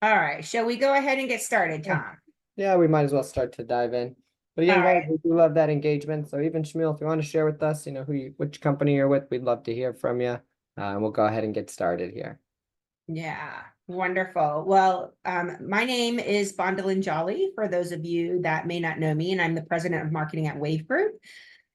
All right, shall we go ahead and get started, Yeah, Tom? yeah, we might as well start to dive in. But All again, guys, right. we do love that engagement. So even Shmuel, if you want to share with us, which company you're with, we'd love to hear from you. And we'll go ahead and get started here. Yeah, wonderful. Well, my name is Bondalyn Jolly, for those of you that may not know me, and I'm the president of marketing at Wave Group.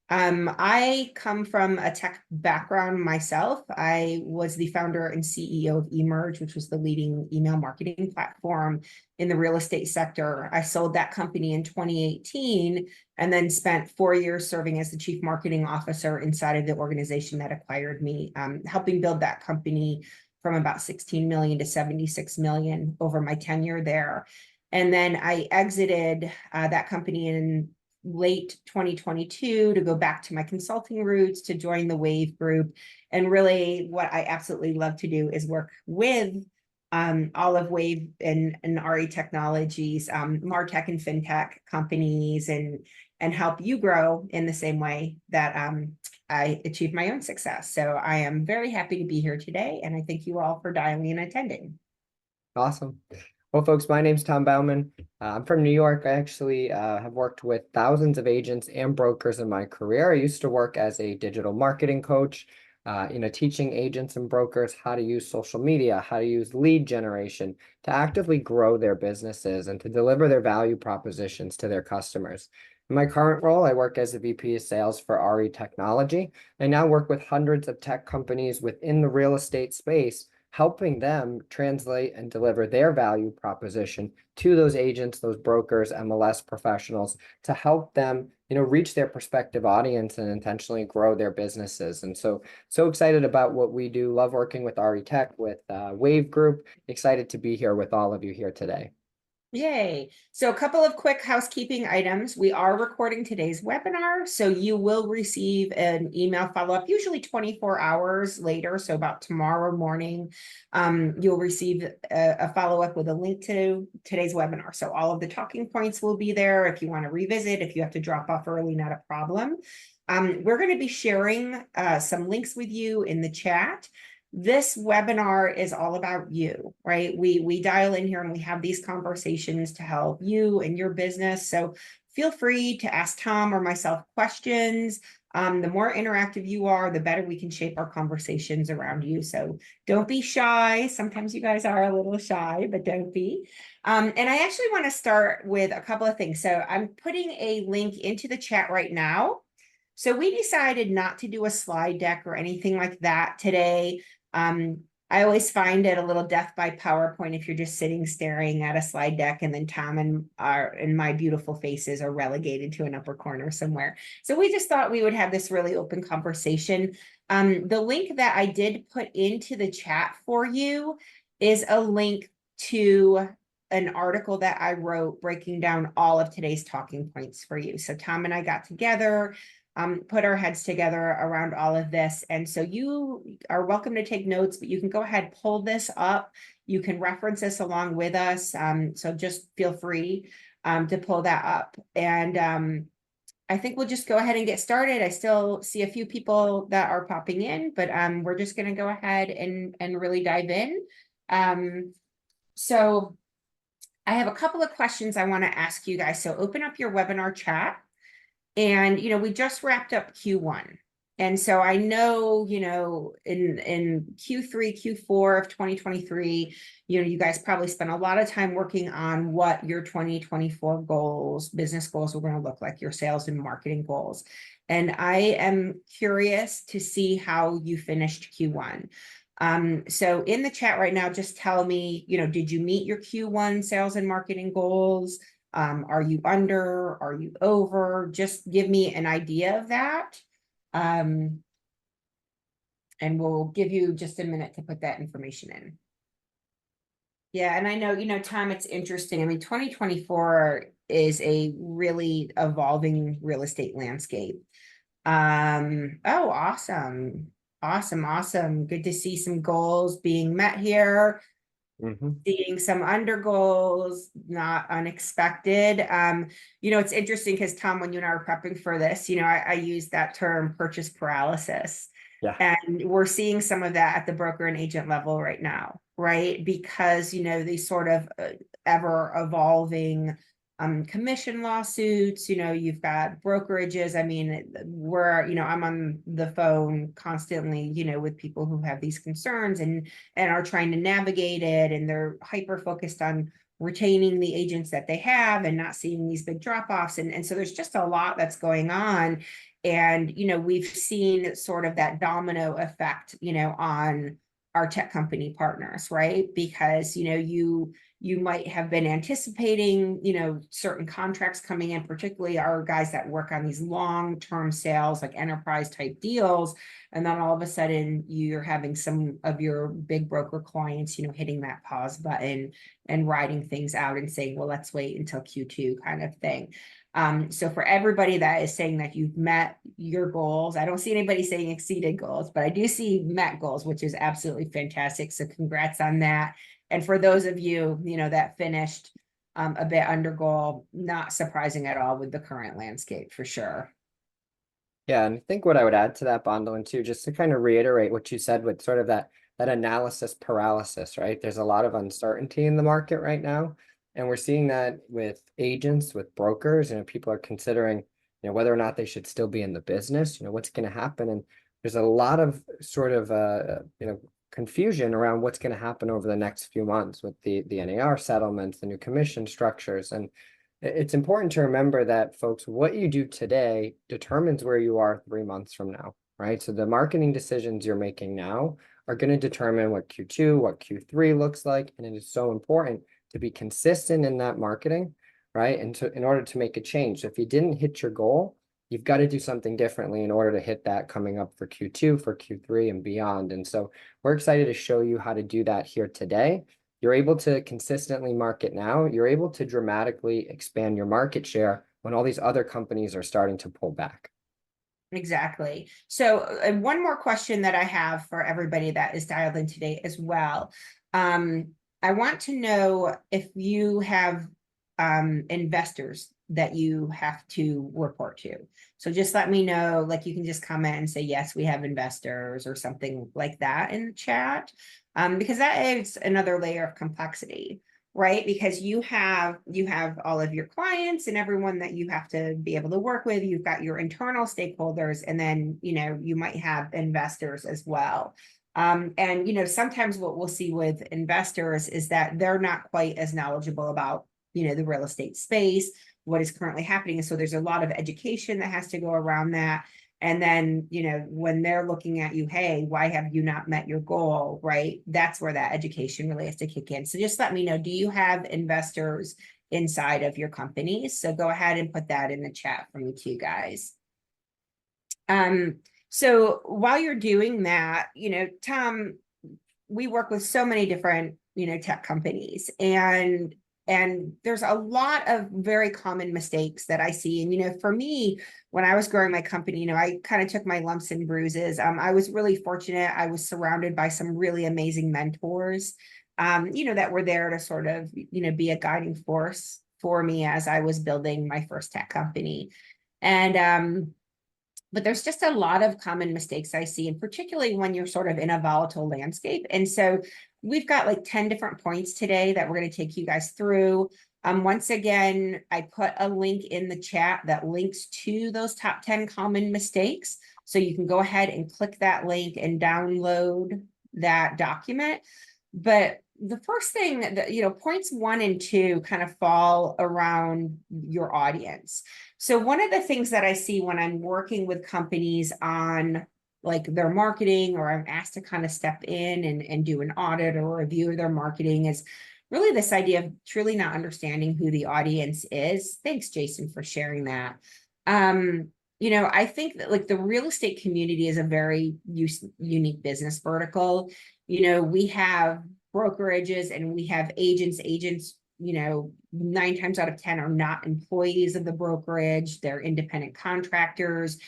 I come from a tech background myself. I was the founder and CEO of Emerge, which was the leading email marketing platform in the real estate sector. I sold that company in 2018 and then spent 4 years serving as the chief marketing officer inside of the organization that acquired me, helping build that company from about 16 million to 76 million over my tenure there. And then I exited that company in late 2022 to go back to my consulting roots to join the Wave Group. And really, what I absolutely love to do is work with all of Wave and RE Technologies, MarTech and FinTech companies, and help you grow in the same way that I achieved my own success. So I am very happy to be here today, and I thank you all for dialing and attending. Awesome. Well, folks, my name's Tom Bauman. I'm from New York. I actually have worked with thousands of agents and brokers in my career. I used to work as a digital marketing coach, teaching agents and brokers how to use social media, how to use lead generation to actively grow their businesses and to deliver their value propositions to their customers. In my current role, I work as a VP of sales for RE Technology. I now work with hundreds of tech companies within the real estate space, helping them translate and deliver their value proposition to those agents, those brokers, MLS professionals to help them, reach their prospective audience and intentionally grow their businesses. And so excited about what we do. Love working with RE Tech, with Wave Group. Excited to be here with all of you here today. Yay. So a couple of quick housekeeping items. We are recording today's webinar, so you will receive an email follow-up, usually 24 hours later, so about tomorrow morning. You'll receive a follow-up with a link to today's webinar. So all of the talking points will be there. If you want to revisit, if you have to drop off early, not a problem. We're going to be sharing some links with you in the chat. This webinar is all about you, right? We dial in here and we have these conversations to help you and your business. So feel free to ask Tom or myself questions. The more interactive you are, the better we can shape our conversations around you. So don't be shy. Sometimes you guys are a little shy, but don't be. And I actually want to start with a couple of things. So I'm putting a link into the chat right now. So we decided not to do a slide deck or anything like that today. I always find it a little death by PowerPoint if you're just sitting staring at a slide deck and then Tom and my beautiful faces are relegated to an upper corner somewhere. So we just thought we would have this really open conversation. The link that I did put into the chat for you is a link to an article that I wrote breaking down all of today's talking points for you. So Tom and I got together, put our heads together around all of this. And so you are welcome to take notes, but you can go ahead, pull this up. You can reference this along with us. So just feel free to pull that up. And I think we'll just go ahead and get started. I still see a few people that are popping in, but we're just going to go ahead and really dive in. So I have a couple of questions I want to ask you guys. So open up your webinar chat. And, we just wrapped up Q1. And so I know, in Q3, Q4 of 2023, you guys probably spent a lot of time working on what your 2024 goals, business goals were going to look like, your sales and marketing goals. And I am curious to see how you finished Q1. So in the chat right now, just tell me, did you meet your Q1 sales and marketing goals? Are you under? Are you over? Just give me an idea of that. And we'll give you just a minute to put that information in. Yeah, and I know, Tom, it's interesting. I mean, 2024 is a really evolving real estate landscape. Oh, awesome. Awesome, awesome. Good to see some goals being met here. Seeing some under goals, not unexpected. It's interesting because Tom, when you and I were prepping for this, I use that term purchase paralysis. Yeah. And we're seeing some of that at the broker and agent level right now, right? Because, these sort of ever evolving commission lawsuits, you've got brokerages. I mean, I'm on the phone constantly, with people who have these concerns and are trying to navigate it, and they're hyper focused on retaining the agents that they have and not seeing these big drop-offs. And so there's just a lot that's going on. And, we've seen sort of that domino effect, on our tech company partners, right? Because, you might have been anticipating, certain contracts coming in, particularly our guys that work on these long-term sales, like enterprise type deals. And then all of a sudden you're having some of your big broker clients, hitting that pause button and writing things out and saying, well, let's wait until Q2 kind of thing. So for everybody that is saying that you've met your goals, I don't see anybody saying exceeded goals, but I do see met goals, which is absolutely fantastic. So congrats on that. And for those of you, that finished a bit under goal, not surprising at all with the current landscape for sure. Yeah, and I think what I would add to that, Bondolin, too, just to kind of reiterate what you said with sort of that analysis paralysis, right? There's a lot of uncertainty in the market right now, and we're seeing that with agents, with brokers, people are considering, whether or not they should still be in the business, what's going to happen, and there's a lot of sort of confusion around what's going to happen over the next few months with the NAR settlements, the new commission structures, and it's important to remember that, folks, what you do today determines where you are 3 months from now, right? So the marketing decisions you're making now are going to determine what Q2, what Q3 looks like. And it is so important to be consistent in that marketing, right? And in order to make a change. So if you didn't hit your goal, you've got to do something differently in order to hit that coming up for Q2, for Q3 and beyond. And so we're excited to show you how to do that here today. You're able to consistently market now. You're able to dramatically expand your market share when all these other companies are starting to pull back. Exactly. So one more question that I have for everybody that is dialed in today as well. I want to know if you have investors that you have to report to. So just let me know, like you can just comment and say, yes, we have investors or something like that in the chat, because that adds another layer of complexity, right? Because you have all of your clients and everyone that you have to be able to work with. You've got your internal stakeholders, and then, you might have investors as well. And, sometimes what we'll see with investors is that they're not quite as knowledgeable about, the real estate space, what is currently happening. And so there's a lot of education that has to go around that. And then, when they're looking at you, hey, why have you not met your goal, right? That's where that education really has to kick in. So just let me know, do you have investors inside of your companies? So go ahead and put that in the chat for me too, guys. So while you're doing that, Tom, we work with so many different, tech companies, and there's a lot of very common mistakes that I see. And, for me, when I was growing my company, I kind of took my lumps and bruises. I was really fortunate. I was surrounded by some really amazing mentors, that were there to sort of, be a guiding force for me as I was building my first tech company. And, but there's just a lot of common mistakes I see, and particularly when you're sort of in a volatile landscape. And so we've got like 10 different points today that we're going to take you guys through. Once again, I put a link in the chat that links to those top 10 common mistakes. So you can go ahead and click that link and download that document. But the first thing that, points 1 and 2 kind of fall around your audience. So one of the things that I see when I'm working with companies on like their marketing, or I'm asked to kind of step in and do an audit or review of their marketing, is really this idea of truly not understanding who the audience is. Thanks, Jason, for sharing that. I think that like the real estate community is a very unique business vertical. We have brokerages and we have agents. 9 times out of 10 are not employees of the brokerage. They're independent contractors.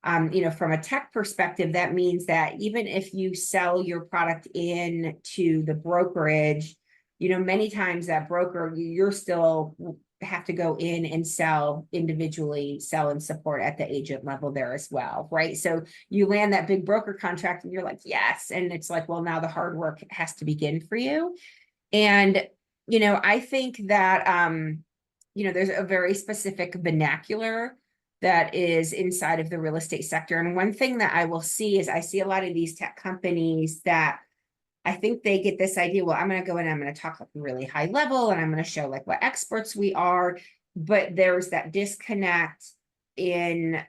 From a tech perspective, that means that even if you sell your product in to the brokerage, many times that broker, you're still have to go in and sell individually, sell and support at the agent level there as well, right? So you land that big broker contract and you're like, yes. And it's like, well, now the hard work has to begin for you. And, I think that, there's a very specific vernacular that is inside of the real estate sector. And one thing that I will see is I see a lot of these tech companies that I think they get this idea, well, I'm going to go in, I'm going to talk like really high level and I'm going to show like what experts we are. But there's that disconnect in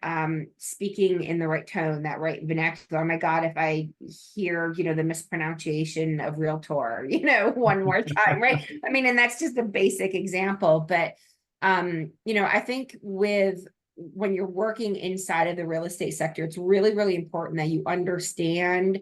speaking in the right tone, that right vernacular. Oh my God, if I hear, the mispronunciation of realtor, one more time, right? I mean, and that's just a basic example. But I think when you're working inside of the real estate sector, it's really, really important that you understand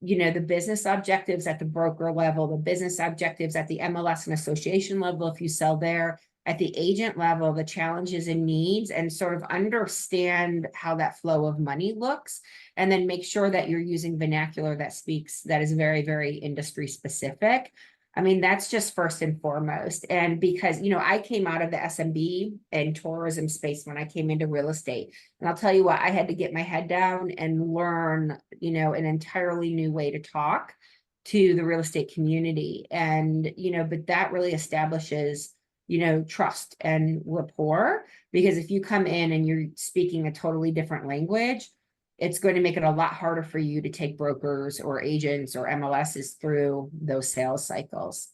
the business objectives at the broker level, the business objectives at the MLS and association level, if you sell there, at the agent level, the challenges and needs, and sort of understand how that flow of money looks. And then make sure that you're using vernacular that is very, very industry specific. I mean, that's just first and foremost. And because, I came out of the SMB and tourism space when I came into real estate. And I'll tell you what, I had to get my head down and learn, an entirely new way to talk to the real estate community. And, but that really establishes, trust and rapport, because if you come in and you're speaking a totally different language, it's going to make it a lot harder for you to take brokers or agents or MLSs through those sales cycles.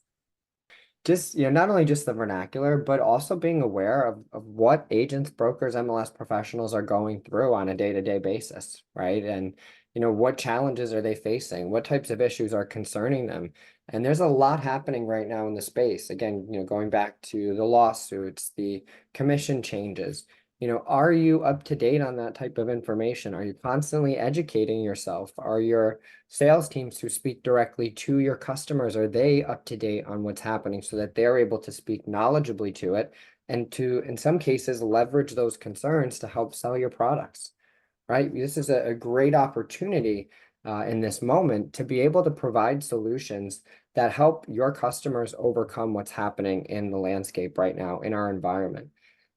Just, not only just the vernacular, but also being aware of what agents, brokers, MLS professionals are going through on a day-to-day basis, right? And, what challenges are they facing? What types of issues are concerning them? And there's a lot happening right now in the space. Again, going back to the lawsuits, the commission changes. Are you up to date on that type of information? Are you constantly educating yourself? Are your sales teams who speak directly to your customers, are they up to date on what's happening so that they're able to speak knowledgeably to it and to, in some cases, leverage those concerns to help sell your products, right? This is a great opportunity in this moment to be able to provide solutions that help your customers overcome what's happening in the landscape right now in our environment.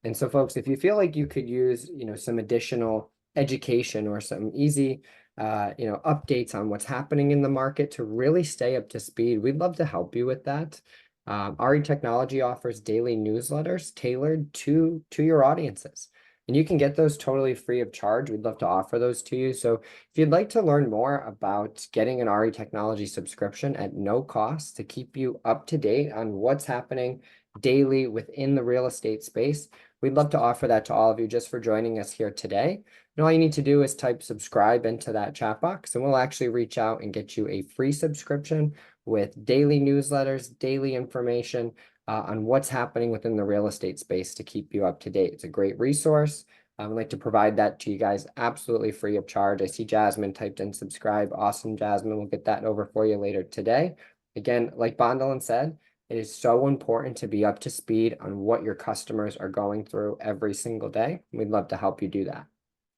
And so, folks, if you feel like you could use, some additional education or some easy, updates on what's happening in the market to really stay up to speed, we'd love to help you with that. RE Technology offers daily newsletters tailored to your audiences. And you can get those totally free of charge. We'd love to offer those to you. So if you'd like to learn more about getting an RE Technology subscription at no cost to keep you up to date on what's happening daily within the real estate space, we'd love to offer that to all of you just for joining us here today. And all you need to do is type subscribe into that chat box, and we'll actually reach out and get you a free subscription with daily newsletters, daily information on what's happening within the real estate space to keep you up to date. It's a great resource. I'd like to provide that to you guys absolutely free of charge. I see Jasmine typed in subscribe. Awesome, Jasmine. We'll get that over for you later today. Again, like Bondalin said, it is so important to be up to speed on what your customers are going through every single day. We'd love to help you do that.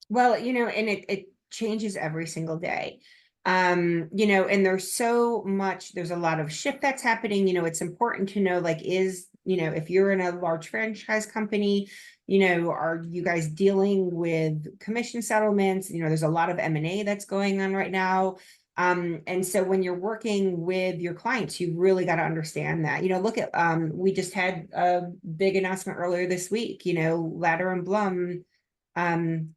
Well, and it changes every single day. And there's there's a lot of shift that's happening. It's important to know, like, if you're in a large franchise company, are you guys dealing with commission settlements? There's a lot of M&A that's going on right now. And so when you're working with your clients, you really got to understand that. Look at we just had a big announcement earlier this week, Ladder and Blum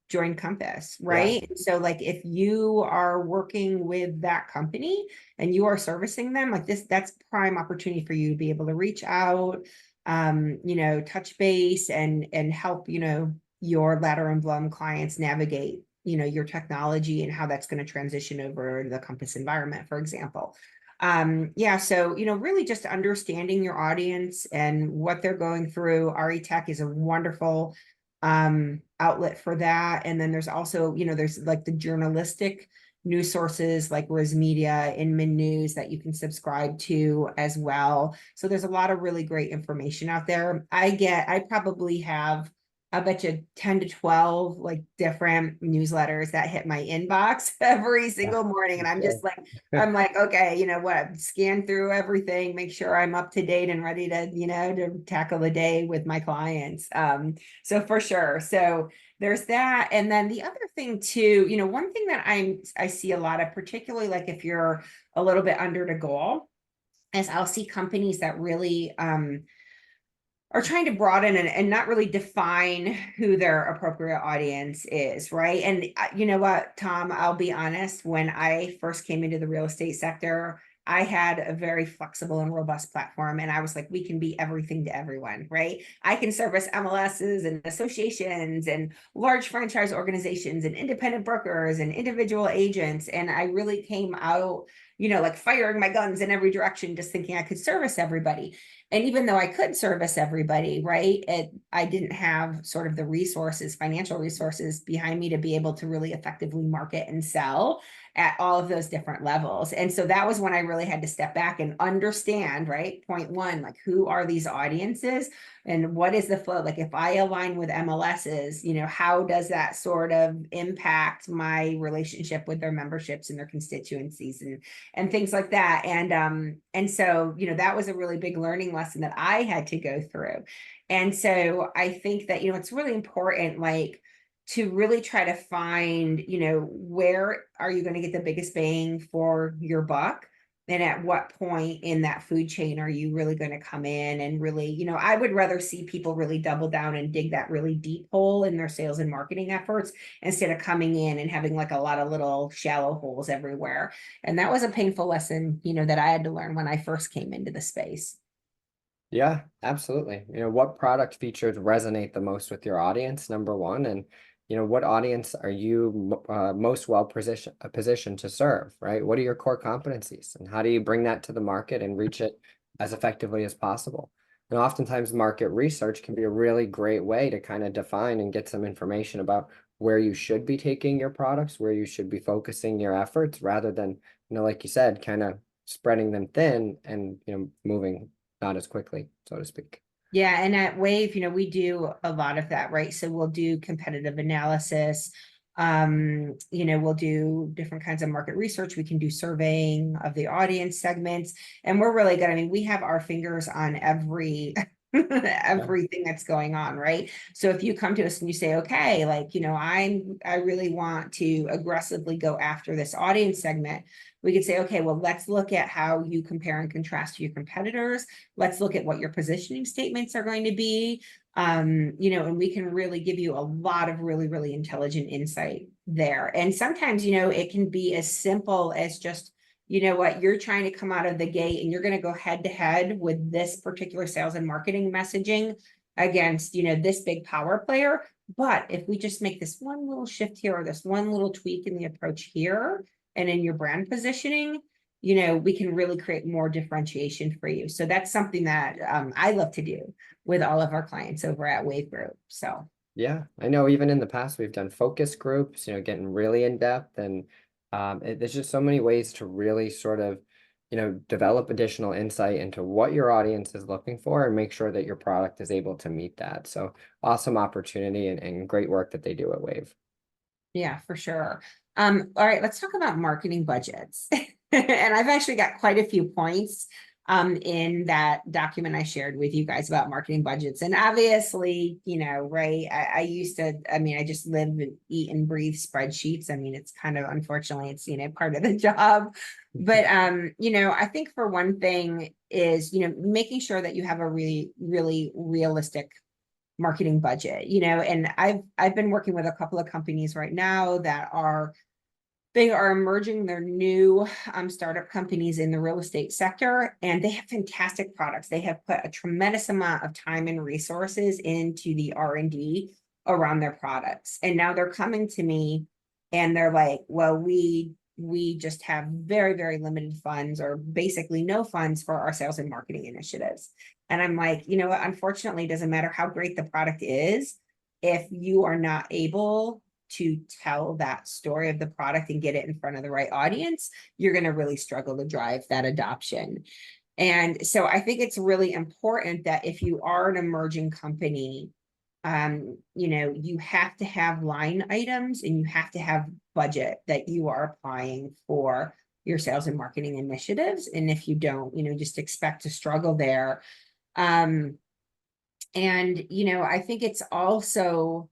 join Compass, right? Yeah. So like if you are working with that company and you are servicing them like this, that's prime opportunity for you to be able to reach out, touch base and help, your Ladder and Blum clients navigate, your technology and how that's going to transition over the Compass environment, for example. So really just understanding your audience and what they're going through. RE Tech is a wonderful outlet for that. And then there's also, there's like the journalistic news sources like Riz Media, Inman News that you can subscribe to as well. So there's a lot of really great information out there. I probably have I bet you 10 to 12 like different newsletters that hit my inbox every Yeah, single morning. And I'm sure. just like, I'm like, okay, you know what, scan through everything, make sure I'm up to date and ready to, you know, to tackle the day with my clients. So for sure. So there's that. And then the other thing too, you know, one thing that I see a lot of, particularly like if you're a little bit under the goal, is I'll see companies that really are trying to broaden and not really define who their appropriate audience is, right? And you know what, Tom, I'll be honest, when I first came into the real estate sector, I had a very flexible and robust platform. And I was like, we can be everything to everyone, right? I can service MLSs and associations and large franchise organizations and independent brokers and individual agents. And I really came out, you know, like firing my guns in every direction, just thinking I could service everybody. And even though I could service everybody, right, I didn't have sort of the resources, financial resources behind me to be able to really effectively market and sell at all of those different levels. And so that was when I really had to step back and understand, right? Point one, like who are these audiences and what is the flow? Like if I align with MLSs, you know, how does that sort of impact my relationship with their memberships and their constituencies and things like that. And so, you know, that was a really big learning lesson that I had to go through. And so I think that, you know, it's really important, like, to really try to find, you know, where are you going to get the biggest bang for your buck? And at what point in that food chain are you really going to come in and really, you know, I would rather see people really double down and dig that really deep hole in their sales and marketing efforts instead of coming in and having like a lot of little shallow holes everywhere. And that was a painful lesson, you know, that I had to learn when I first came into the space. Yeah, absolutely. What product features resonate the most with your audience, number one, and what audience are you most well positioned to serve, right? What are your core competencies, and how do you bring that to the market and reach it as effectively as possible? And oftentimes, market research can be a really great way to kind of define and get some information about where you should be taking your products, where you should be focusing your efforts, rather than, like you said, kind of spreading them thin and moving not as quickly, so to speak. Yeah, and at Wave, you know, we do a lot of that, right? So we'll do competitive analysis. You know, we'll do different kinds of market research. We can do surveying of the audience segments, and we're really good. I mean, we have our fingers on every Yeah. everything that's going on, right? So if you come to us and you say, okay, like, you know, I really want to aggressively go after this audience segment, we could say, okay, well, let's look at how you compare and contrast to your competitors. Let's look at what your positioning statements are going to be. You know, and we can really give you a lot of really, really intelligent insight there. And sometimes, you know, it can be as simple as just, you know what, you're trying to come out of the gate and you're going to go head to head with this particular sales and marketing messaging against, you know, this big power player. But if we just make this one little shift here or this one little tweak in the approach here and in your brand positioning, you know, we can really create more differentiation for you. So that's something that I love to do with all of our clients over at Wave Group. So Yeah, I know even in the past we've done focus groups, getting really in depth, and there's just so many ways to really sort of, develop additional insight into what your audience is looking for and make sure that your product is able to meet that. So awesome opportunity and great work that they do at Wave. yeah, for sure. All right, let's talk about marketing budgets. And I've actually got quite a few points in that document I shared with you guys about marketing budgets. And obviously, you know, right, I used to, I mean, I just live and eat and breathe spreadsheets. I mean, it's kind of, unfortunately, it's, you know, part of the job. But you know, I think for one thing is, you know, making sure that you have a really, really realistic marketing budget, you know. And I've been working with a couple of companies right now that are, they are emerging, they're new startup companies in the real estate sector, and they have fantastic products. They have put a tremendous amount of time and resources into the R&D around their products, and now they're coming to me and they're like, well, we just have very, very limited funds or basically no funds for our sales and marketing initiatives. And I'm like, you know what, unfortunately, it doesn't matter how great the product is if you are not able to tell that story of the product and get it in front of the right audience, you're going to really struggle to drive that adoption. And so I think it's really important that if you are an emerging company, you have to have line items and you have to have budget that you are applying for your sales and marketing initiatives. And if you don't, just expect to struggle there. And I think it's also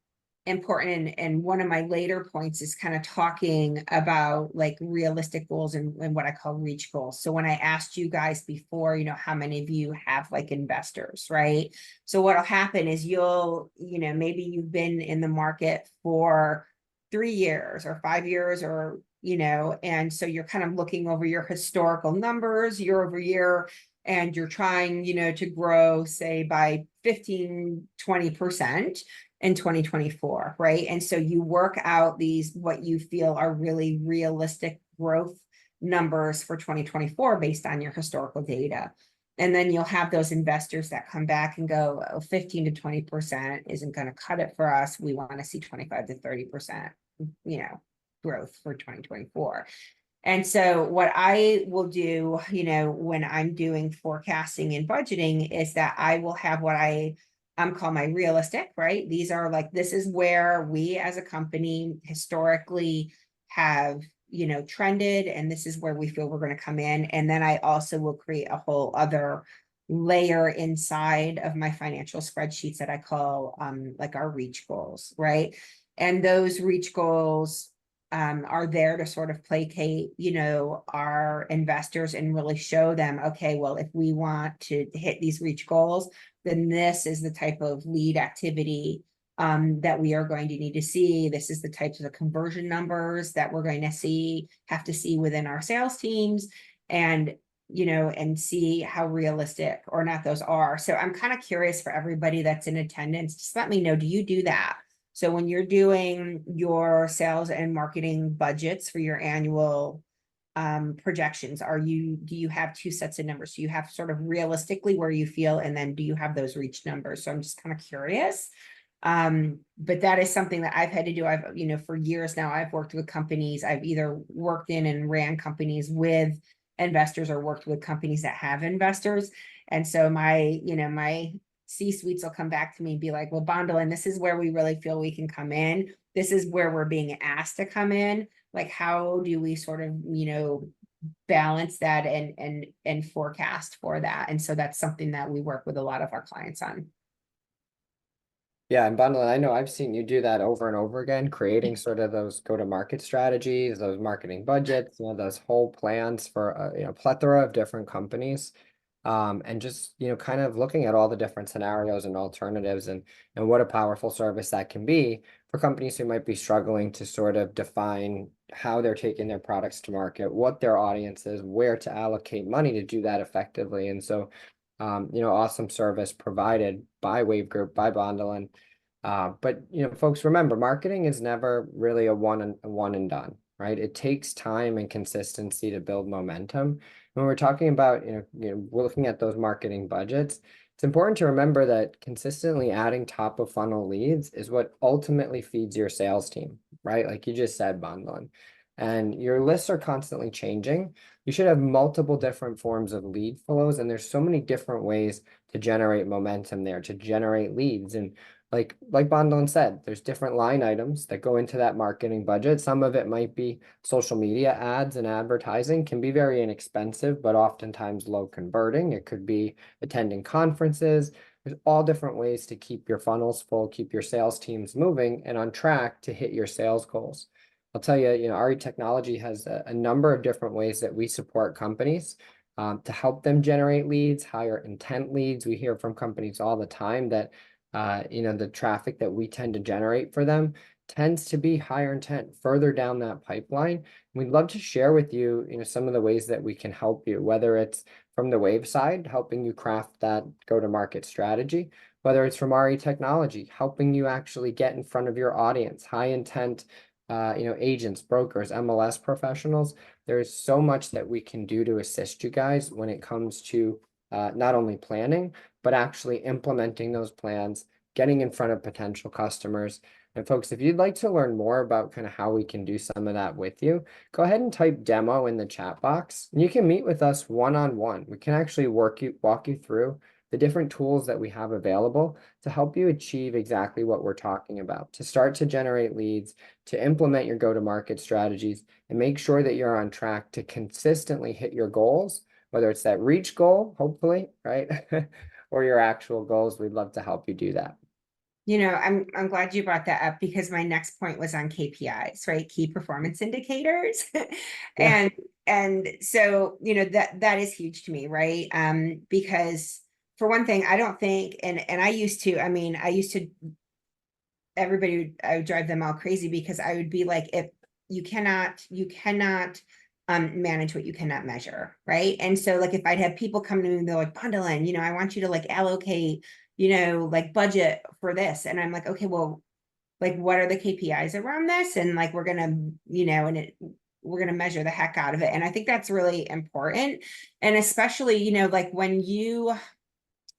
important, and one of my later points is kind of talking about like realistic goals and what I call reach goals. So when I asked you guys before, how many of you have like investors, right? So what'll happen is maybe you've been in the market for 3 years or 5 years or, and so you're kind of looking over your historical numbers year over year, and you're trying, to grow, say, by 15-20% in 2024, right? And so you work out what you feel are really realistic growth numbers for 2024 based on your historical data. And then you'll have those investors that come back and go, oh, 15-20% isn't going to cut it for us. We want to see 25-30%, growth for 2024. And so what I will do, when I'm doing forecasting and budgeting is that I will have what I call my realistic, right? These are like, this is where we as a company historically have, trended, and this is where we feel we're going to come in. And then I also will create a whole other layer inside of my financial spreadsheets that I call like our reach goals, right? And those reach goals are there to sort of placate, our investors and really show them, okay, well, if we want to hit these reach goals, then this is the type of lead activity that we are going to need to see. This is the types of conversion numbers that we're going to have to see within our sales teams, and and see how realistic or not those are. So I'm kind of curious for everybody that's in attendance, just let me know, do you do that? So when you're doing your sales and marketing budgets for your annual projections, do you have two sets of numbers? Do you have sort of realistically where you feel, and then do you have those reach numbers? So I'm just kind of curious. But that is something that I've had to do. For years now, I've worked with companies. I've either worked in and ran companies with investors or worked with companies that have investors. And so my C-suites will come back to me and be like, well, Bondolin, this is where we really feel we can come in. This is where we're being asked to come in. Like, how do we sort of, balance that and forecast for that? And so that's something that we work with a lot of our clients on. Yeah, and Bundle, I know I've seen you do that over and over again, creating sort of those go-to-market strategies, those marketing budgets, those whole plans for a plethora of different companies. And just, kind of looking at all the different scenarios and alternatives, and what a powerful service that can be for companies who might be struggling to sort of define how they're taking their products to market, what their audience is, where to allocate money to do that effectively. And so, awesome service provided by Wave Group, by Bondolin. But, folks, remember, marketing is never really a one and done, right? It takes time and consistency to build momentum. When we're talking about, we're looking at those marketing budgets, it's important to remember that consistently adding top of funnel leads is what ultimately feeds your sales team, right? Like you just said, Bondolin. And your lists are constantly changing. You should have multiple different forms of lead flows, and there's so many different ways to generate momentum there, to generate leads. And like Bondolin said, there's different line items that go into that marketing budget. Some of it might be social media ads, and advertising can be very inexpensive, but oftentimes low converting. It could be attending conferences. There's all different ways to keep your funnels full, keep your sales teams moving and on track to hit your sales goals. I'll tell you, RE Technology has a number of different ways that we support companies to help them generate leads, higher intent leads. We hear from companies all the time that the traffic that we tend to generate for them tends to be higher intent further down that pipeline. We'd love to share with you, some of the ways that we can help you, whether it's from the Wave side, helping you craft that go-to-market strategy, whether it's from RE Technology, helping you actually get in front of your audience, high intent, agents, brokers, MLS professionals. There's so much that we can do to assist you guys when it comes to not only planning, but actually implementing those plans, getting in front of potential customers. And folks, if you'd like to learn more about kind of how we can do some of that with you, go ahead and type demo in the chat box, and you can meet with us one-on-one. We can actually walk you through the different tools that we have available to help you achieve exactly what we're talking about, to start to generate leads, to implement your go-to-market strategies, and make sure that you're on track to consistently hit your goals, whether it's that reach goal, hopefully, right? Or your actual goals. We'd love to help you do that. I'm glad you brought that up because my next point was on KPIs, right? Key performance indicators. Yeah. And so, that is huge to me, right? Because for one thing, I don't think, and I used to, I would drive them all crazy because I would be like, if you cannot manage what you cannot measure, right? And so like if I'd have people come to me and they're like, Bundlin, I want you to like allocate, like budget for this. And I'm like, okay, well, like what are the KPIs around this? And like we're gonna, we're gonna measure the heck out of it. And I think that's really important. And especially, like when you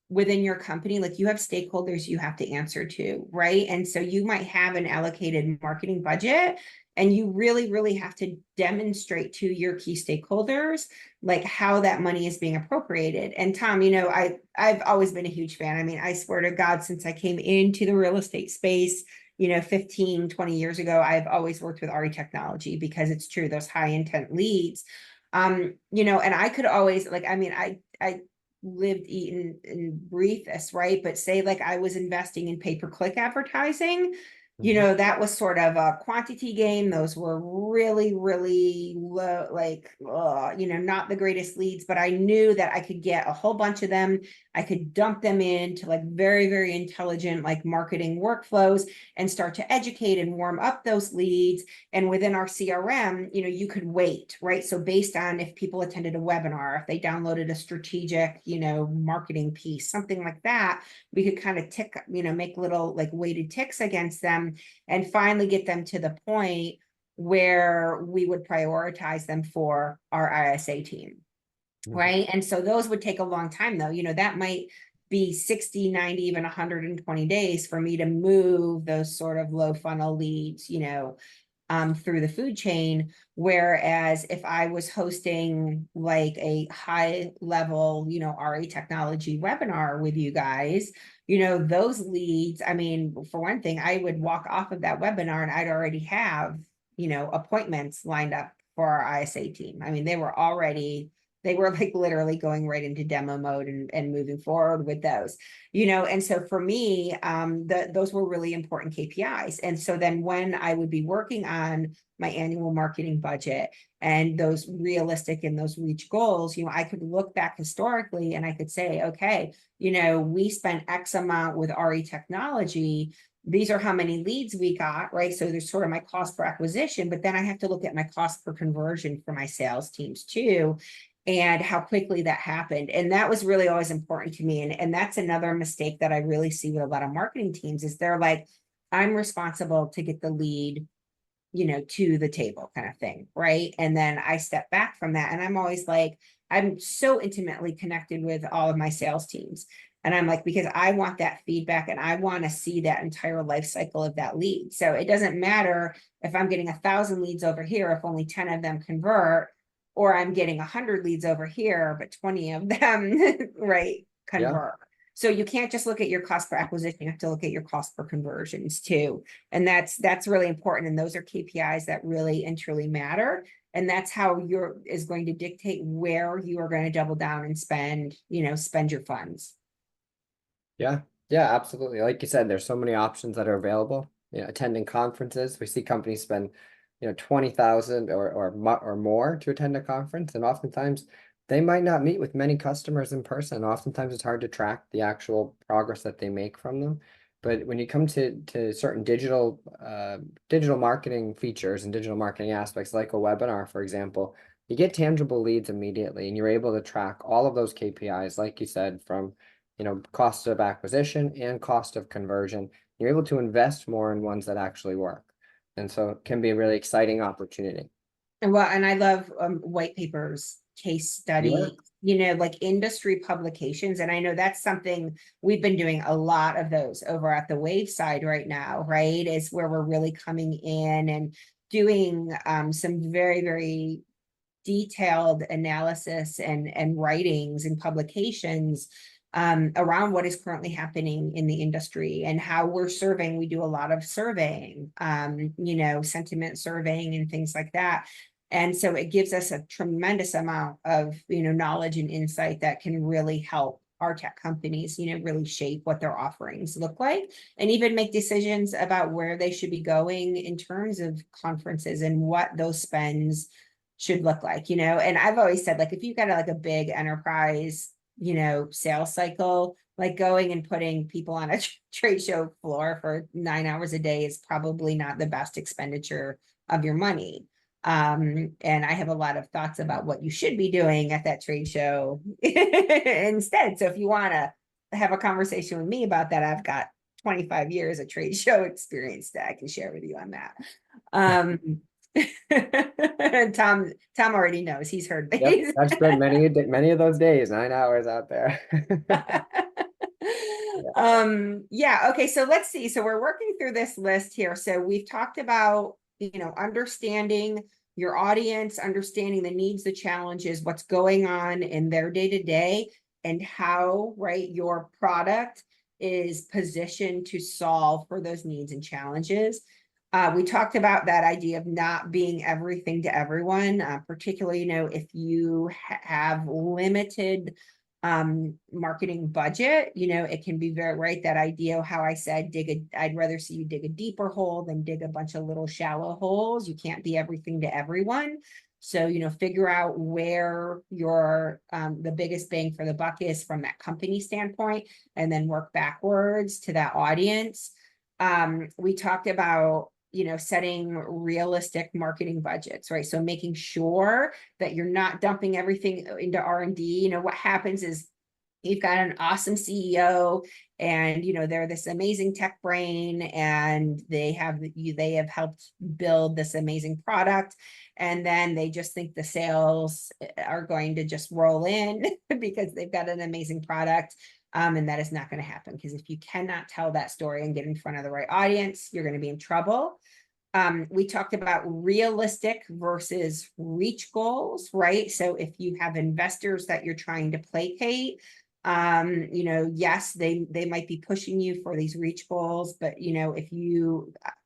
within your company, like you have stakeholders you have to answer to, right? And so you might have an allocated marketing budget and you really, really have to demonstrate to your key stakeholders like how that money is being appropriated. And Tom, I've always been a huge fan. I mean, I swear to God, since I came into the real estate space, 15, 20 years ago, I've always worked with RE technology because it's true, those high intent leads. And I could always like, I mean, I lived, eat, and breathe this, right? But say like I was investing in pay-per-click advertising, that was sort of a quantity game. Those were really, really low, like, not the greatest leads, but I knew that I could get a whole bunch of them. I could dump them into like very, very intelligent, like marketing workflows and start to educate and warm up those leads. And within our CRM, you could wait, right? So based on if people attended a webinar, if they downloaded a strategic, marketing piece, something like that, we could kind of tick, make little like weighted ticks against them and finally get them to the point where we would prioritize them for our ISA team. Right. And so those would take a long time though, that might be 60, 90, even 120 days for me to move those sort of low funnel leads, through the food chain. Whereas if I was hosting like a high level, RE technology webinar with you guys, those leads, I mean, for one thing, I would walk off of that webinar and I'd already have, appointments lined up for our ISA team. I mean, they were like literally going right into demo mode and moving forward with those, and so for me, those were really important KPIs. And so then when I would be working on my annual marketing budget and those realistic and those reach goals, I could look back historically and I could say, okay, we spent X amount with RE technology. These are how many leads we got, right? So there's sort of my cost per acquisition, but then I have to look at my cost per conversion for my sales teams too, and how quickly that happened. And that was really always important to me. And that's another mistake that I really see with a lot of marketing teams is they're like, I'm responsible to get the lead, to the table kind of thing, right? And then I step back from that and I'm always like, I'm so intimately connected with all of my sales teams. And I'm like, because I want that feedback and I want to see that entire life cycle of that lead. So it doesn't matter if I'm getting 1,000 leads over here, if only 10 of them convert, or I'm getting 100 leads over here, but 20 of them, right, Yeah. convert. So you can't just look at your cost per acquisition, you have to look at your cost per conversions too. And that's really important. And those are KPIs that really and truly matter. And that's how is going to dictate where you are going to double down and spend your funds. Yeah. Yeah, absolutely. Like you said, there's so many options that are available. Attending conferences, we see companies spend, 20,000 or more to attend a conference. And oftentimes they might not meet with many customers in person. Oftentimes it's hard to track the actual progress that they make from them. But when you come to certain digital marketing features and digital marketing aspects, like a webinar, for example, you get tangible leads immediately and you're able to track all of those KPIs, like you said, from cost of acquisition and cost of conversion. You're able to invest more in ones that actually work. And so it can be a really exciting opportunity. And I love white papers, case Yeah. studies, like industry publications. And I know that's something we've been doing a lot of those over at the Wave side right now, right? Is where we're really coming in and doing some very, very detailed analysis and writings and publications around what is currently happening in the industry and how we're surveying. We do a lot of surveying, sentiment surveying and things like that. And so it gives us a tremendous amount of, knowledge and insight that can really help our tech companies, really shape what their offerings look like and even make decisions about where they should be going in terms of conferences and what those spends should look like, and I've always said, like, if you've got like a big enterprise, sales cycle, like going and putting people on a trade show floor for 9 hours a day is probably not the best expenditure of your money. And I have a lot of thoughts about what you should be doing at that trade show instead. So if you want to have a conversation with me about that, I've got 25 years of trade show experience that I can share with you on that. Tom already knows. He's heard Yep, these. I've spent many of those days, 9 hours out there. Yeah, okay, so let's see. So we're working through this list here. So we've talked about, understanding your audience, understanding the needs, the challenges, what's going on in their day-to-day, and how, right, your product is positioned to solve for those needs and challenges. We talked about that idea of not being everything to everyone, particularly, if you have limited marketing budget, it can be very, right, that idea of how I said, I'd rather see you dig a deeper hole than dig a bunch of little shallow holes. You can't be everything to everyone. So, figure out where your the biggest bang for the buck is from that company standpoint, and then work backwards to that audience. We talked about, setting realistic marketing budgets, right? So making sure that you're not dumping everything into R&D. What happens is you've got an awesome CEO and, they're this amazing tech brain and they have helped build this amazing product. And then they just think the sales are going to just roll in because they've got an amazing product. And that is not going to happen, because if you cannot tell that story and get in front of the right audience, you're going to be in trouble. We talked about realistic versus reach goals, right? So if you have investors that you're trying to placate, yes, they might be pushing you for these reach goals, but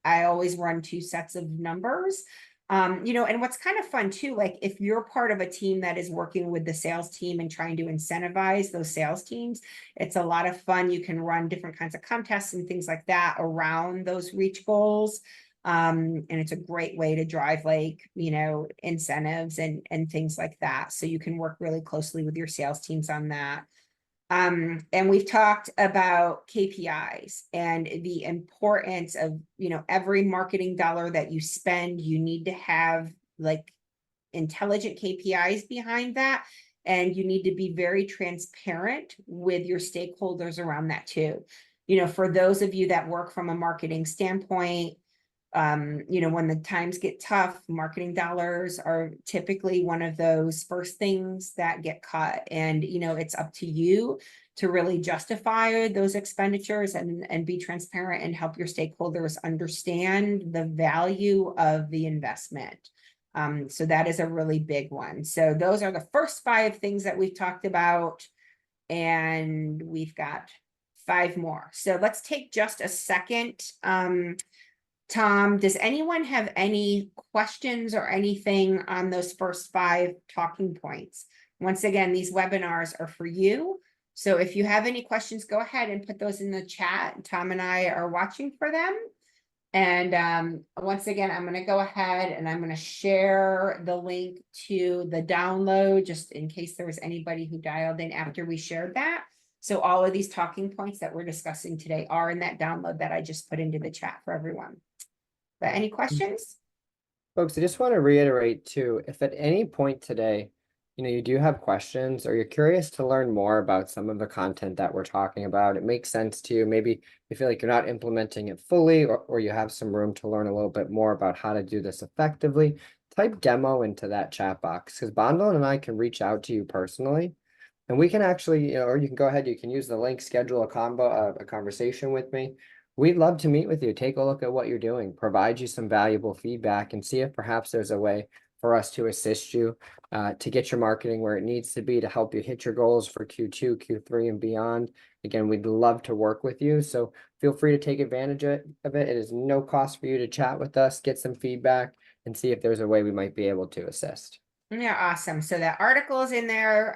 I always run two sets of numbers. And what's kind of fun too, like if you're part of a team that is working with the sales team and trying to incentivize those sales teams, it's a lot of fun. You can run different kinds of contests and things like that around those reach goals. And it's a great way to drive, like, incentives and things like that. So you can work really closely with your sales teams on that. And we've talked about KPIs and the importance of, every marketing dollar that you spend, you need to have like intelligent KPIs behind that. And you need to be very transparent with your stakeholders around that too. For those of you that work from a marketing standpoint, when the times get tough, marketing dollars are typically one of those first things that get cut. And, it's up to you to really justify those expenditures and be transparent and help your stakeholders understand the value of the investment. So that is a really big one. So those are the first 5 things that we've talked about, and we've got 5 more. So let's take just a second. Tom, does anyone have any questions or anything on those first 5 talking points? Once again, these webinars are for you. So if you have any questions, go ahead and put those in the chat. Tom and I are watching for them. And once again, I'm going to go ahead and I'm going to share the link to the download, just in case there was anybody who dialed in after we shared that. So all of these talking points that we're discussing today are in that download that I just put into the chat for everyone. But any questions? Folks, I just want to reiterate too, if at any point today, you do have questions or you're curious to learn more about some of the content that we're talking about, it makes sense to you, maybe you feel like you're not implementing it fully, or you have some room to learn a little bit more about how to do this effectively, type demo into that chat box, because Bondel and I can reach out to you personally. And we can actually, or you can go ahead, you can use the link, schedule a conversation with me. We'd love to meet with you, take a look at what you're doing, provide you some valuable feedback, and see if perhaps there's a way for us to assist you to get your marketing where it needs to be to help you hit your goals for Q2, Q3, and beyond. Again, we'd love to work with you. So feel free to take advantage of it. It is no cost for you to chat with us, get some feedback, and see if there's a way we might be able to assist. Yeah, awesome. So that article is in there.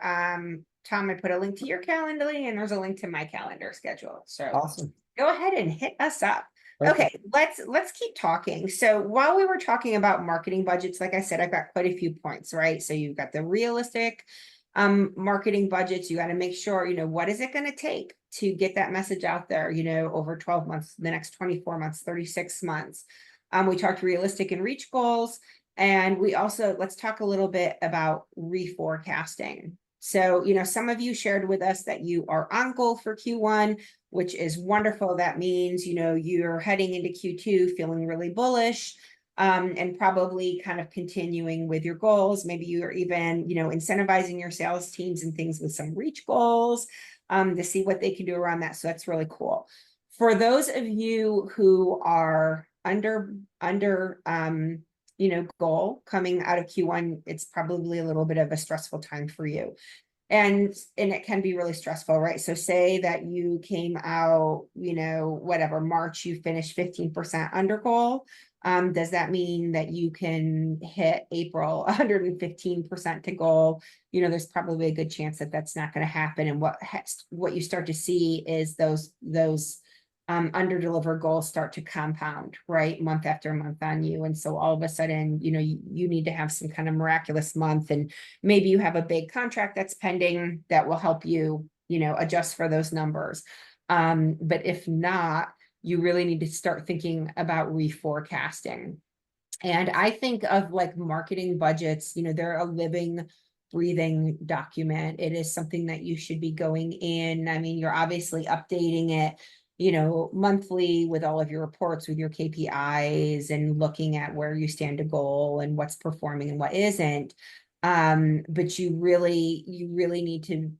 Tom, I put a link to your Calendly, and there's a link to my calendar schedule. So Awesome. go ahead and hit us up. Perfect. Okay, let's keep talking. So while we were talking about marketing budgets, like I said, I've got quite a few points, right? So you've got the realistic marketing budgets. You got to make sure, what is it going to take to get that message out there, over 12 months, the next 24 months, 36 months. We talked realistic and reach goals. And we also, let's talk a little bit about reforecasting. So, some of you shared with us that you are on goal for Q1, which is wonderful. That means, you're heading into Q2 feeling really bullish, and probably kind of continuing with your goals. Maybe you're even, incentivizing your sales teams and things with some reach goals, to see what they can do around that. So that's really cool. For those of you who are under goal coming out of Q1, it's probably a little bit of a stressful time for you. And it can be really stressful, right? So say that you came out, whatever, March, you finished 15% under goal. Does that mean that you can hit April 115% to goal? There's probably a good chance that that's not going to happen. And what you start to see is those under deliver goals start to compound, right, month after month on you. And so all of a sudden, you need to have some kind of miraculous month, and maybe you have a big contract that's pending that will help you, adjust for those numbers. But if not, you really need to start thinking about reforecasting. And I think of like marketing budgets, they're a living, breathing document. It is something that you should be going in. I mean, you're obviously updating it, monthly with all of your reports, with your KPIs, and looking at where you stand to goal and what's performing and what isn't. But you really need to,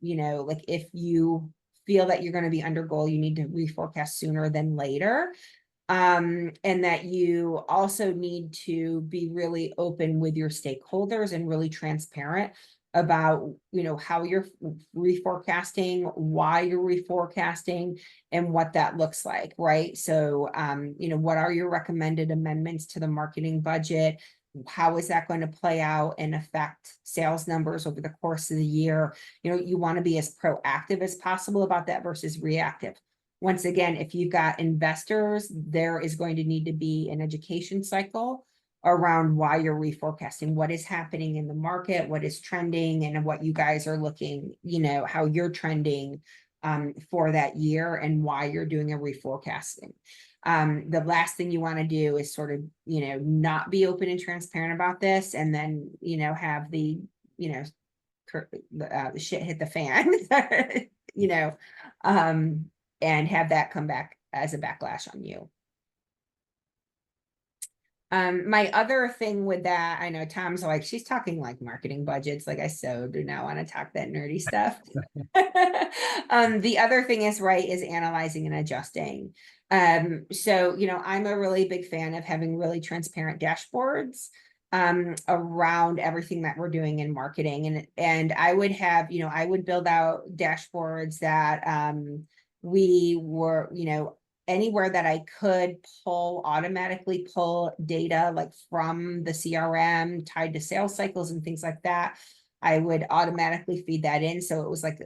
like if you feel that you're going to be under goal, you need to reforecast sooner than later. And that you also need to be really open with your stakeholders and really transparent about, how you're reforecasting, why you're reforecasting, and what that looks like, right? So, what are your recommended amendments to the marketing budget? How is that going to play out and affect sales numbers over the course of the year? You want to be as proactive as possible about that versus reactive. Once again, if you've got investors, there is going to need to be an education cycle around why you're reforecasting, what is happening in the market, what is trending, and what you guys are looking, how you're trending for that year and why you're doing a reforecasting. The last thing you want to do is sort of, not be open and transparent about this, and then, have the, shit hit the fan, and have that come back as a backlash on you. My other thing with that, I know Tom's like, she's talking like marketing budgets. Like I so do not want to talk that nerdy stuff. The other thing is analyzing and adjusting. So, I'm a really big fan of having really transparent dashboards around everything that we're doing in marketing. And I would have, I would build out dashboards that we were, anywhere that I could automatically pull data like from the CRM tied to sales cycles and things like that. I would automatically feed that in. So it was like,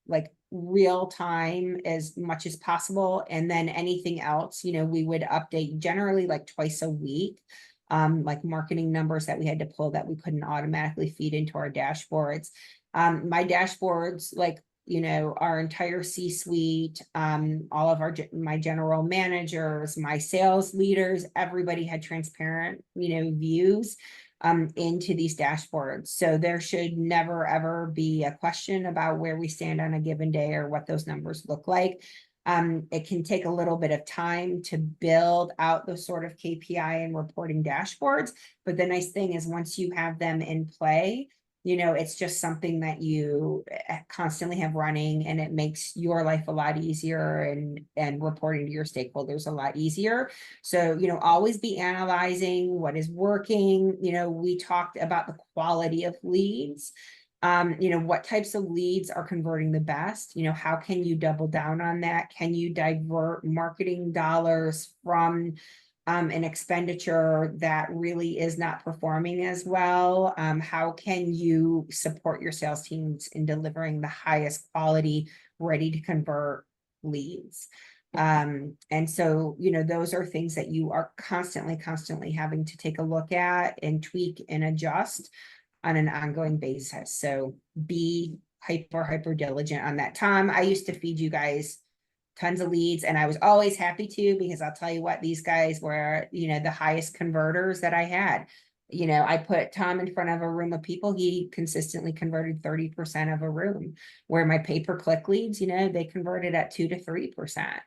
like real time as much as possible. And then anything else, we would update generally like twice a week, like marketing numbers that we had to pull that we couldn't automatically feed into our dashboards. My dashboards, like, our entire C-suite, all of my general managers, my sales leaders, everybody had transparent, views into these dashboards. So there should never, ever be a question about where we stand on a given day or what those numbers look like. It can take a little bit of time to build out those sort of KPI and reporting dashboards. But the nice thing is once you have them in play, It's just something that you constantly have running, and it makes your life a lot easier, and reporting to your stakeholders a lot easier. So, always be analyzing what is working. We talked about the quality of leads. What types of leads are converting the best? How can you double down on that? Can you divert marketing dollars from an expenditure that really is not performing as well? How can you support your sales teams in delivering the highest quality, ready to convert leads? And so, those are things that you are constantly having to take a look at and tweak and adjust on an ongoing basis. So be hyper diligent on that. Tom, I used to feed you guys tons of leads, and I was always happy to, because I'll tell you what, these guys were, the highest converters that I had. I put Tom in front of a room of people, he consistently converted 30% of a room, where my pay-per-click leads, they converted at 2 to 3%.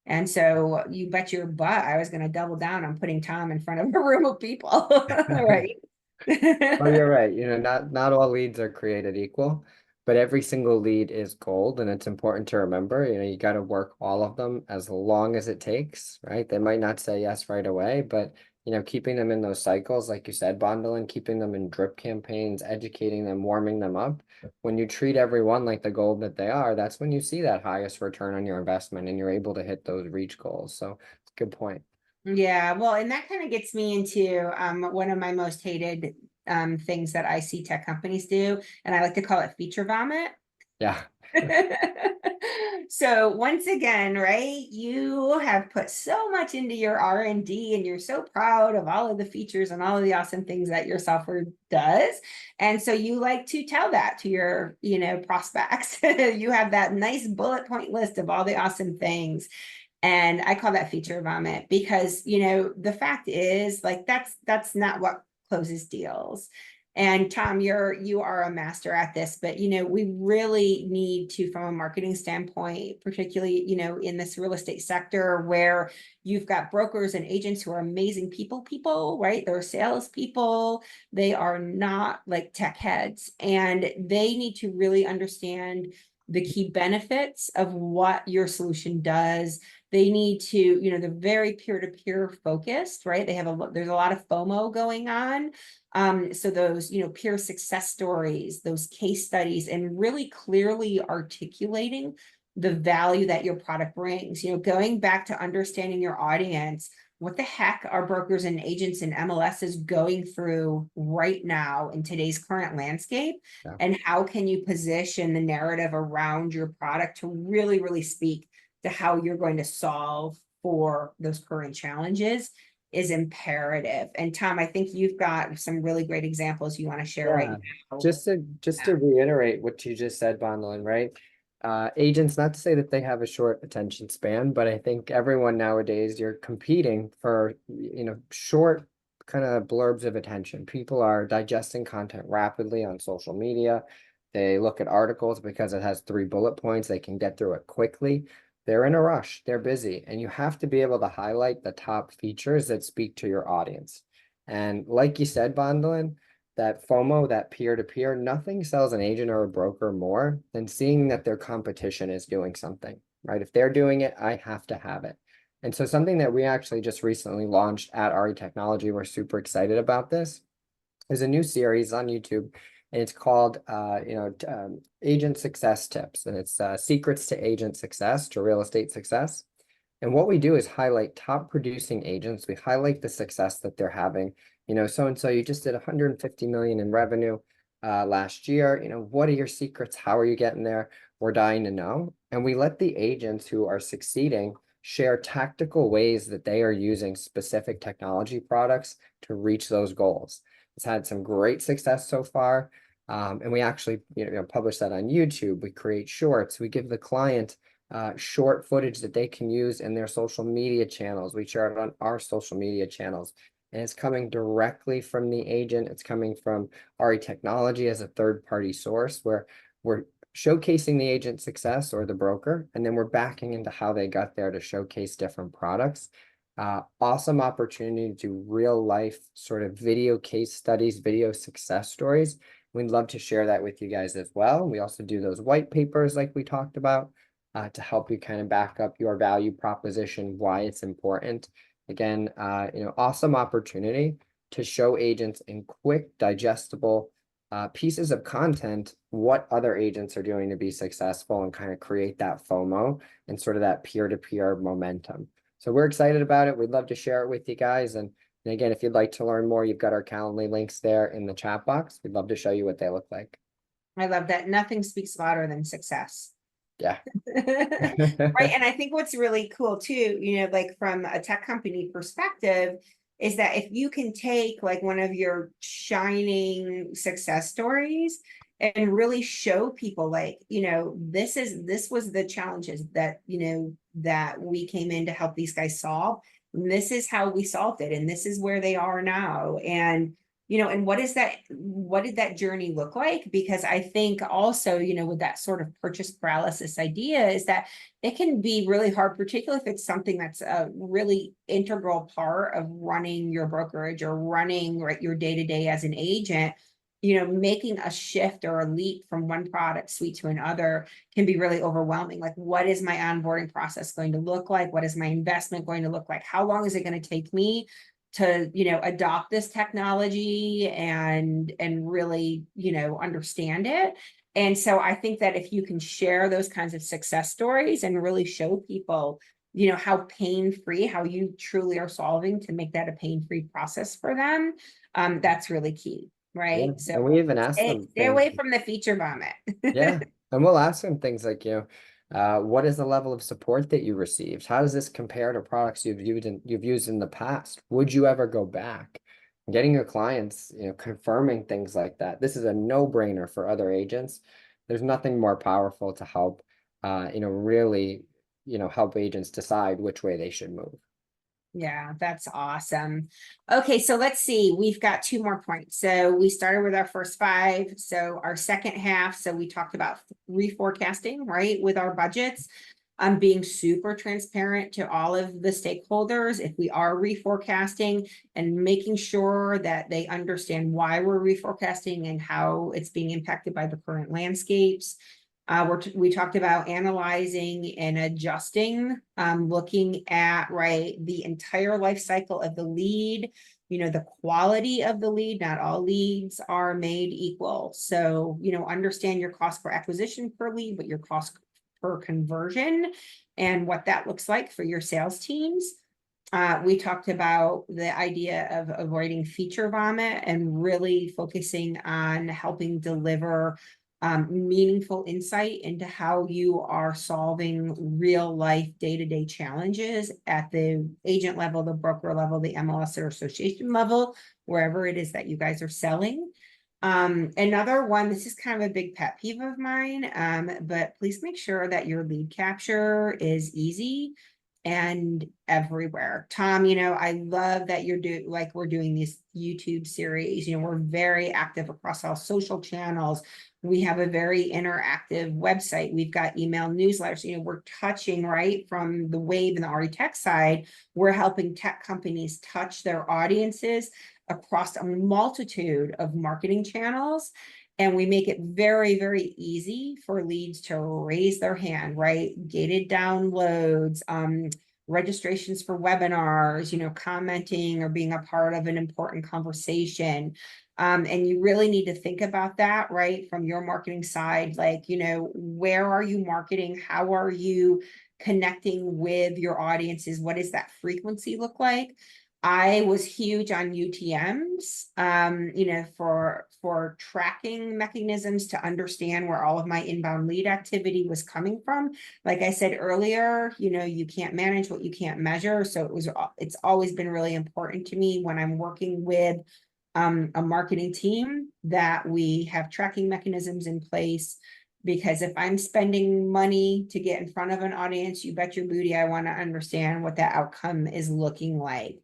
And so you bet your butt I was going to double down on putting Tom in front of a room of people, right? Well, you're right. Not all leads are created equal, but every single lead is gold, and it's important to remember, you got to work all of them as long as it takes, right? They might not say yes right away, but keeping them in those cycles, like you said, bundling, keeping them in drip campaigns, educating them, warming them up. When you treat everyone like the gold that they are, that's when you see that highest return on your investment, and you're able to hit those reach goals. So it's a good point. Yeah, well, and that kind of gets me into one of my most hated things that I see tech companies do, and I like to call it feature vomit. Yeah. So once again, right, you have put so much into your R&D, and you're so proud of all of the features and all of the awesome things that your software does. And so you like to tell that to your, prospects. You have that nice bullet point list of all the awesome things. And I call that feature vomit, because, the fact is, like, that's not what closes deals. And Tom, you are a master at this, but we really need to, from a marketing standpoint, particularly, in this real estate sector, where you've got brokers and agents who are amazing people, right? They're salespeople. They are not like tech heads, and they need to really understand the key benefits of what your solution does. They need to, they're very peer-to-peer focused, right? There's a lot of FOMO going on. So those, peer success stories, those case studies, and really clearly articulating the value that your product brings, going back to understanding your audience. What the heck are brokers and agents and MLSs going through right now in today's current landscape? Yeah. And how can you position the narrative around your product to really speak to how you're going to solve for those current challenges is imperative. And Tom, I think you've got some really great examples you want to share right Yeah, now. just to reiterate what you just said, Bonlin, right? Agents, not to say that they have a short attention span, but I think everyone nowadays, you're competing for, short kind of blurbs of attention. People are digesting content rapidly on social media. They look at articles because it has 3 bullet points. They can get through it quickly. They're in a rush. They're busy, and you have to be able to highlight the top features that speak to your audience. And like you said, Bonlin, that FOMO, that peer-to-peer, nothing sells an agent or a broker more than seeing that their competition is doing something, right? If they're doing it, I have to have it. And so something that we actually just recently launched at RE Technology, we're super excited about this, is a new series on YouTube, and it's called, Agent Success Tips, and it's Secrets to Agent Success, to Real Estate Success. And what we do is highlight top producing agents. We highlight the success that they're having. So and so, you just did 150 million in revenue last year. What are your secrets? How are you getting there? We're dying to know. And we let the agents who are succeeding share tactical ways that they are using specific technology products to reach those goals. It's had some great success so far. And we actually, publish that on YouTube. We create shorts. We give the client short footage that they can use in their social media channels. We share it on our social media channels, and it's coming directly from the agent. It's coming from RE Technology as a third-party source, where we're showcasing the agent success or the broker, and then we're backing into how they got there to showcase different products. Awesome opportunity to do real life sort of video case studies, video success stories. We'd love to share that with you guys as well. We also do those white papers like we talked about to help you kind of back up your value proposition, why it's important. Again, awesome opportunity to show agents in quick, digestible pieces of content what other agents are doing to be successful and kind of create that FOMO and sort of that peer-to-peer momentum. So we're excited about it. We'd love to share it with you guys. And again, if you'd like to learn more, you've got our Calendly links there in the chat box. We'd love to show you what they look like. I love that. Nothing speaks louder than success. Yeah. Right. And I think what's really cool too, like from a tech company perspective, is that if you can take like one of your shining success stories and really show people like, this was the challenges that, that we came in to help these guys solve. And this is how we solved it. And this is where they are now. And and what did that journey look like? Because I think also, with that sort of purchase paralysis idea is that it can be really hard, particularly if it's something that's a really integral part of running your brokerage or running your day-to-day as an agent. Making a shift or a leap from one product suite to another can be really overwhelming. Like, what is my onboarding process going to look like? What is my investment going to look like? How long is it going to take me to adopt this technology and really understand it? And so I think that if you can share those kinds of success stories and really show people how pain-free, how you truly are solving to make that a pain-free process for them, that's really key, right? Yeah. So And we even ask them stay things. away from the feature vomit. Yeah. And we'll ask them things like, what is the level of support that you received? How does this compare to products you've used in the past? Would you ever go back? Getting your clients, confirming things like that. This is a no-brainer for other agents. There's nothing more powerful to help, really, help agents decide which way they should move. Yeah, that's awesome. Okay, so let's see. We've got 2 more points. So we started with our first 5. So our second half, so we talked about reforecasting, right, with our budgets. Being super transparent to all of the stakeholders if we are reforecasting and making sure that they understand why we're reforecasting and how it's being impacted by the current landscapes. We talked about analyzing and adjusting, looking at the entire life cycle of the lead, the quality of the lead. Not all leads are made equal. So, understand your cost per acquisition per lead, but your cost per conversion and what that looks like for your sales teams. We talked about the idea of avoiding feature vomit and really focusing on helping deliver meaningful insight into how you are solving real life day-to-day challenges at the agent level, the broker level, the MLS or association level, wherever it is that you guys are selling. Another one, this is kind of a big pet peeve of mine, but please make sure that your lead capture is easy and everywhere. Tom, I love that we're doing this YouTube series. We're very active across all social channels. We have a very interactive website. We've got email newsletters. We're touching right from the Wave and the RE Tech side. We're helping tech companies touch their audiences across a multitude of marketing channels. And we make it very, very easy for leads to raise their hand, right? Gated downloads, registrations for webinars, commenting or being a part of an important conversation. And you really need to think about that, right? From your marketing side, where are you marketing? How are you connecting with your audiences? What does that frequency look like? I was huge on UTMs, for tracking mechanisms to understand where all of my inbound lead activity was coming from. Like I said earlier, you can't manage what you can't measure. So it's always been really important to me when I'm working with a marketing team that we have tracking mechanisms in place. Because if I'm spending money to get in front of an audience, you bet your booty I want to understand what that outcome is looking like.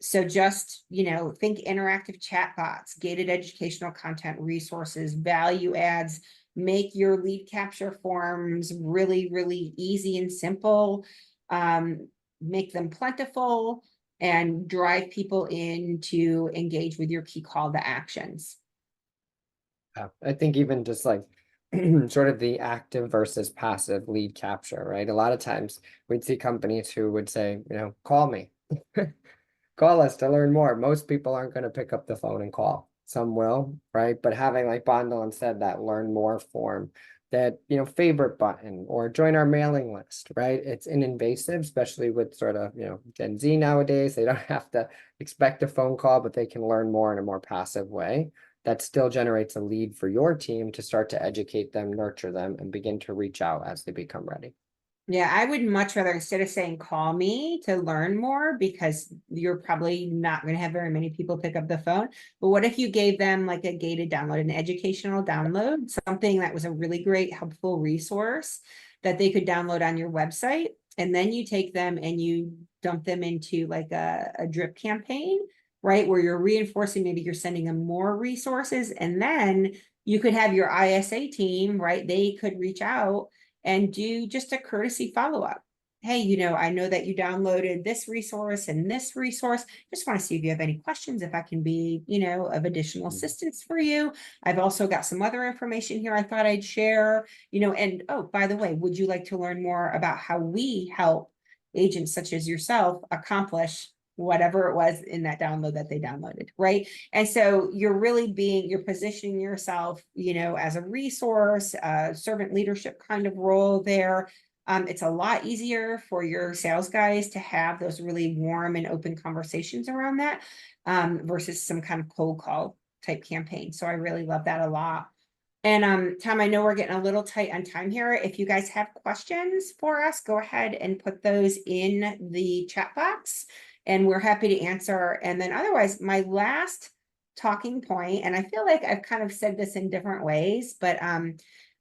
So just, think interactive chatbots, gated educational content resources, value adds, make your lead capture forms really, really easy and simple, make them plentiful and drive people in to engage with your key call to actions. I think even just like sort of the active versus passive lead capture, right? A lot of times we'd see companies who would say, call me, call us to learn more. Most people aren't going to pick up the phone and call. Some will, right? But having like Bondel said, that learn more form, that, favorite button or join our mailing list, right? It's invasive, especially with sort of, Gen Z nowadays. They don't have to expect a phone call, but they can learn more in a more passive way. That still generates a lead for your team to start to educate them, nurture them, and begin to reach out as they become ready. Yeah, I would much rather, instead of saying call me to learn more, because you're probably not going to have very many people pick up the phone. But what if you gave them like a gated download, an educational download, something that was a really great, helpful resource that they could download on your website. And then you take them and you dump them into like a drip campaign, right? Where you're reinforcing, maybe you're sending them more resources. And then you could have your ISA team, right? They could reach out and do just a courtesy follow-up. Hey, I know that you downloaded this resource and this resource. Just want to see if you have any questions, if I can be, of additional assistance for you. I've also got some other information here I thought I'd share, and oh, by the way, would you like to learn more about how we help agents such as yourself accomplish whatever it was in that download that they downloaded, right? And so you're positioning yourself, as a resource, servant leadership kind of role there. It's a lot easier for your sales guys to have those really warm and open conversations around that, versus some kind of cold call type campaign. So I really love that a lot. And Tom, I know we're getting a little tight on time here. If you guys have questions for us, go ahead and put those in the chat box and we're happy to answer. And then otherwise, my last talking point, and I feel like I've kind of said this in different ways, but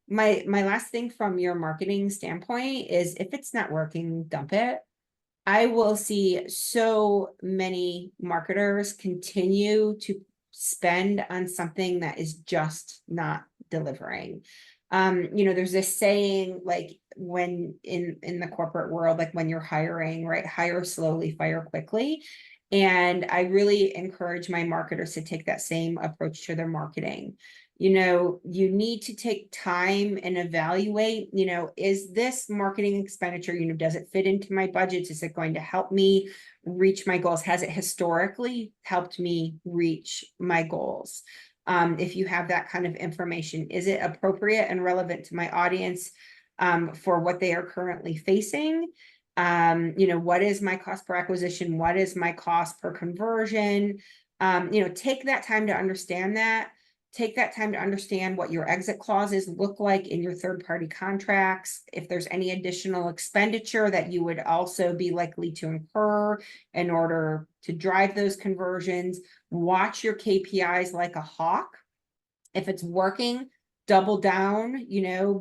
my last thing from your marketing standpoint is, if it's not working, dump it. I will see so many marketers continue to spend on something that is just not delivering. There's this saying, like, when in the corporate world, like when you're hiring, right? Hire slowly, fire quickly. And I really encourage my marketers to take that same approach to their marketing. You need to take time and evaluate, is this marketing expenditure, does it fit into my budgets? Is it going to help me reach my goals? Has it historically helped me reach my goals? If you have that kind of information, is it appropriate and relevant to my audience, for what they are currently facing? What is my cost per acquisition? What is my cost per conversion? Take that time to understand that. Take that time to understand what your exit clauses look like in your third-party contracts. If there's any additional expenditure that you would also be likely to incur in order to drive those conversions. Watch your KPIs like a hawk. If it's working, double down,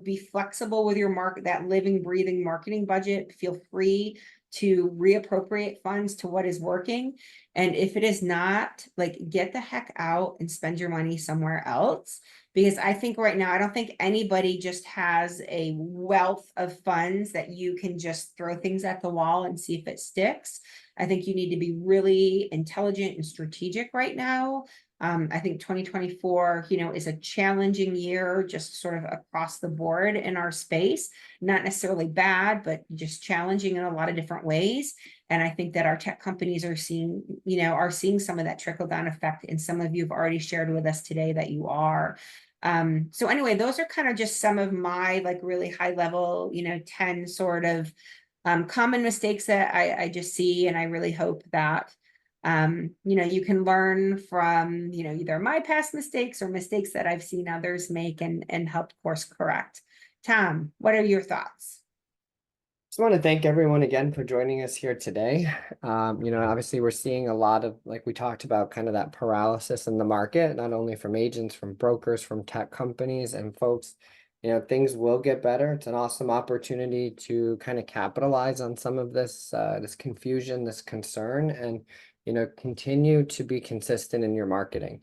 be flexible with your that living, breathing marketing budget. Feel free to reappropriate funds to what is working. And if it is not, like, get the heck out and spend your money somewhere else. Because I think right now, I don't think anybody just has a wealth of funds that you can just throw things at the wall and see if it sticks. I think you need to be really intelligent and strategic right now. I think 2024, is a challenging year, just sort of across the board in our space. Not necessarily bad, but just challenging in a lot of different ways. And I think that our tech companies are seeing some of that trickle down effect. And some of you have already shared with us today that you are. So anyway, those are kind of just some of my like really high level, 10 sort of common mistakes that I just see. And I really hope that you can learn from, either my past mistakes or mistakes that I've seen others make and help course correct. Tom, what are your thoughts? Just want to thank everyone again for joining us here today. Obviously we're seeing a lot of, like we talked about, kind of that paralysis in the market, not only from agents, from brokers, from tech companies and folks. Things will get better. It's an awesome opportunity to kind of capitalize on some of this confusion, this concern, and continue to be consistent in your marketing.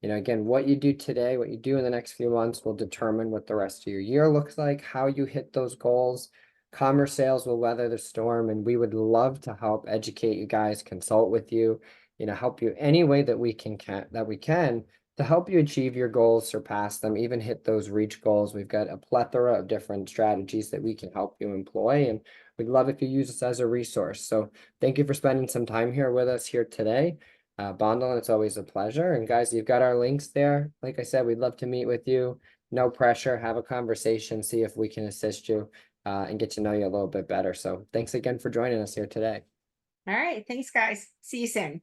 Again, what you do today, what you do in the next few months will determine what the rest of your year looks like, how you hit those goals. Commerce sales will weather the storm, and we would love to help educate you guys, consult with you, help you any way that we can to help you achieve your goals, surpass them, even hit those reach goals. We've got a plethora of different strategies that we can help you employ, and we'd love if you use us as a resource. So thank you for spending some time here with us here today. Bondel, it's always a pleasure. And guys, you've got our links there. Like I said, we'd love to meet with you. No pressure, have a conversation, see if we can assist you and get to know you a little bit better. So thanks again for joining us here today. All right, thanks, guys. See you soon.